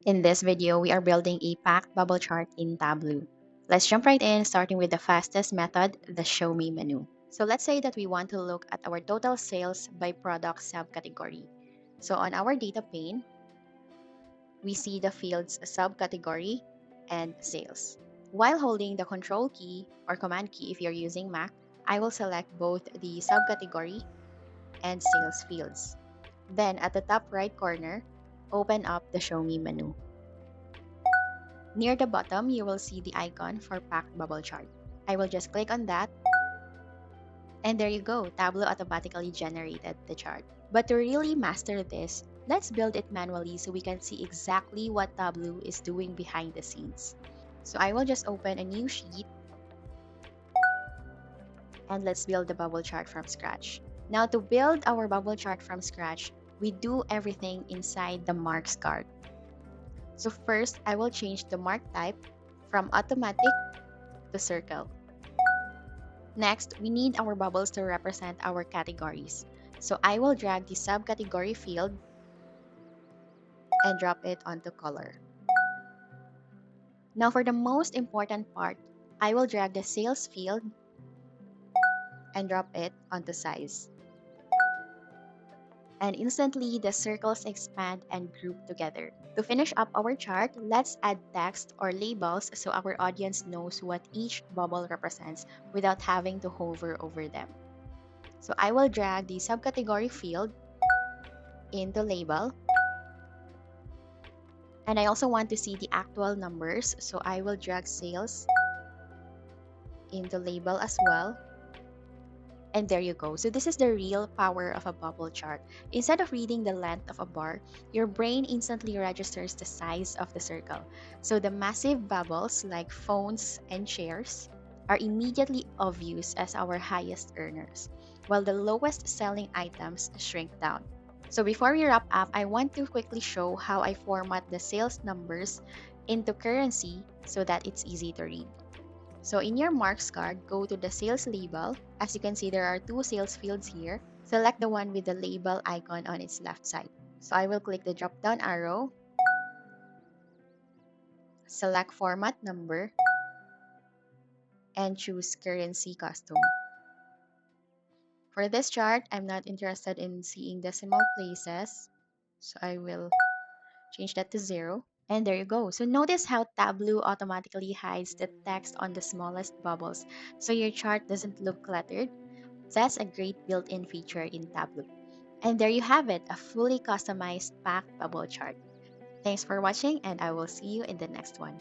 In this video, we are building a packed bubble chart in Tableau. Let's jump right in, starting with the fastest method, the Show Me menu. So let's say that we want to look at our total sales by product subcategory. So on our data pane, we see the fields subcategory and sales. While holding the control key or command key if you're using Mac, I will select both the subcategory and sales fields. Then at the top right corner, open up the Show Me menu. Near the bottom, you will see the icon for packed bubble chart. I will just click on that, and there you go, Tableau automatically generated the chart. But to really master this, let's build it manually so we can see exactly what Tableau is doing behind the scenes. So I will just open a new sheet, and let's build the bubble chart from scratch. Now to build our bubble chart from scratch, we do everything inside the marks card. So first, I will change the mark type from automatic to circle. Next, we need our bubbles to represent our categories. So I will drag the subcategory field and drop it onto color. Now for the most important part, I will drag the sales field and drop it onto size. And instantly, the circles expand and group together. To finish up our chart, let's add text or labels so our audience knows what each bubble represents without having to hover over them. So I will drag the subcategory field into label. And I also want to see the actual numbers, so I will drag sales into label as well. And there you go. So this is the real power of a bubble chart. Instead of reading the length of a bar, your brain instantly registers the size of the circle. So the massive bubbles like phones and chairs are immediately obvious as our highest earners, while the lowest selling items shrink down. So before we wrap up, I want to quickly show how I format the sales numbers into currency so that it's easy to read. So in your marks card, go to the sales label. As you can see, there are two sales fields here. Select the one with the label icon on its left side. So I will click the drop down arrow, select format number, and choose currency custom. For this chart, I'm not interested in seeing decimal places, so I will change that to 0. And there you go. So notice how Tableau automatically hides the text on the smallest bubbles, so your chart doesn't look cluttered. That's a great built-in feature in Tableau. And there you have it, a fully customized packed bubble chart. Thanks for watching, and I will see you in the next one.